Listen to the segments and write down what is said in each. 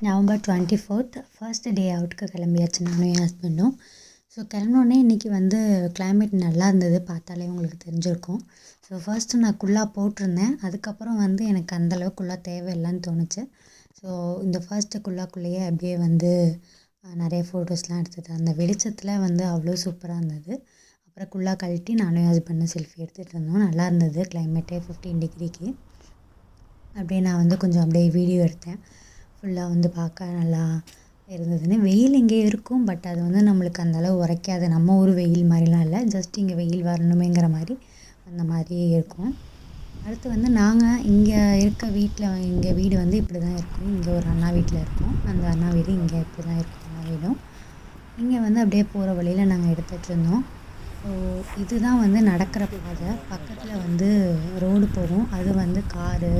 November 24th first day அவுட்டுக்கு கிளம்பியாச்சு நானும் என் ஹஸ்பண்டும். ஸோ கிளம்புனோடனே இன்றைக்கி வந்து கிளைமேட் நல்லா இருந்தது, பார்த்தாலே உங்களுக்கு தெரிஞ்சிருக்கும். ஸோ ஃபர்ஸ்ட்டு நான் குல்லா போட்டிருந்தேன், அதுக்கப்புறம் வந்து எனக்கு அந்தளவுக்கு குல்லா தேவையில்லைன்னு தோணுச்சு. ஸோ இந்த ஃபர்ஸ்ட்டு குல்லாக்குள்ளேயே அப்படியே வந்து நிறைய ஃபோட்டோஸ்லாம் எடுத்தது. அந்த வெளிச்சத்தில் வந்து அவ்வளோ சூப்பராக இருந்தது. அப்புறம் குல்லா கழட்டி நானும் என் ஹஸ்பண்டும் செல்ஃபி எடுத்துகிட்டு இருந்தோம். நல்லா இருந்தது கிளைமேட்டே 15 டிகிரிக்கு. அப்படியே நான் வந்து கொஞ்சம் அப்படியே வீடியோ எடுத்தேன். ஃபுல்லாக வந்து பார்க்க நல்லா இருந்ததுன்னு. வெயில் இங்கே இருக்கும், பட் அது வந்து நம்மளுக்கு அந்தளவு உரைக்காது. நம்ம ஊர் வெயில் மாதிரிலாம் இல்லை, ஜஸ்ட் இங்கே வெயில் வரணுமேங்கிற மாதிரி அந்த மாதிரி இருக்கும். அடுத்து வந்து நாங்கள் இங்கே இருக்க வீட்டில், எங்கள் வீடு வந்து இப்படி தான் இருக்கும். இங்கே ஒரு அண்ணா வீட்டில் இருக்கோம், அந்த அண்ணா வீடு இங்கே இப்படி தான் இருக்கும் எல்லா வீடும். இங்கே வந்து அப்படியே போகிற வழியில் நாங்கள் எடுத்துகிட்டு இருந்தோம். ஸோ இதுதான் வந்து நடக்கிற பாதை. பக்கத்தில் வந்து ரோடு போகும், அது வந்து காரு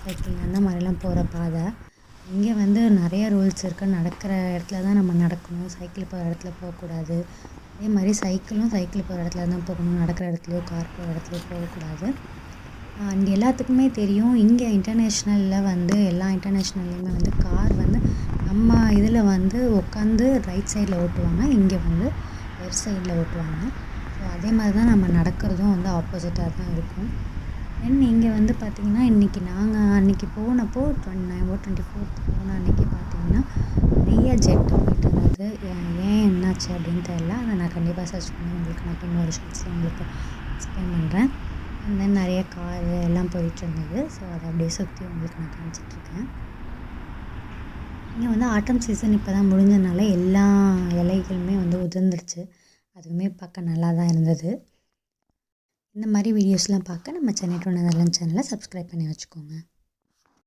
சைக்கிள் அந்த மாதிரிலாம் போகிற பாதை. இங்கே வந்து நிறைய ரூல்ஸ் இருக்குது. நடக்கிற இடத்துல தான் நம்ம நடக்கணும், சைக்கிள் போகிற இடத்துல போகக்கூடாது. அதே மாதிரி சைக்கிள் போகிற இடத்துல தான் போகணும், நடக்கிற இடத்துலையோ கார் போகிற இடத்துலையோ போகக்கூடாது. அண்ட் எல்லாத்துக்குமே தெரியும், இங்கே இன்டர்நேஷ்னலில் வந்து எல்லா இன்டர்நேஷ்னல்லையுமே வந்து கார் வந்து நம்ம இதில் வந்து உட்காந்து ரைட் சைடில் ஓட்டுவாங்க, இங்கே வந்து லெஃப்ட் சைடில் ஓட்டுவாங்க. ஸோ அதே மாதிரி தான் நம்ம நடக்கிறதும் வந்து ஆப்போசிட்டாக தான் இருக்கும். தென் இங்கே வந்து பார்த்திங்கன்னா, இன்றைக்கி நாங்கள் அன்றைக்கி போனப்போ நவம்பர் 24th போன அன்றைக்கி பார்த்திங்கன்னா நிறைய ஜெட் போயிட்டு இருந்தது. ஏன் என்னாச்சு அப்படின்னு தெரியல, அதை நான் கண்டிப்பாக சர்ச் பண்ணி உங்களுக்கு நான் இன்னொரு ஷார்ட்ஸில் உங்களுக்கு எக்ஸ்பிளைன் பண்ணுறேன். அண்ட் தென் நிறைய கார் எல்லாம் போயிட்டு இருந்தது. ஸோ அதை அப்படியே சுற்றி உங்களுக்கு நான் காமிச்சிட்ருக்கேன். இங்கே வந்து ஆட்டம் சீசன் இப்போ தான் முடிஞ்சதுனால எல்லா இலைகளுமே வந்து உதிர்ந்துருச்சு. அதுவுமே பார்க்க நல்லா தான் இருந்தது. இந்த மாதிரி வீடியோஸ்லாம் பார்க்க நம்ம சென்னை டு நெதர்லாண்ட்ஸ் சேனலை சப்ஸ்கிரைப் பண்ணி வச்சுக்கோங்க.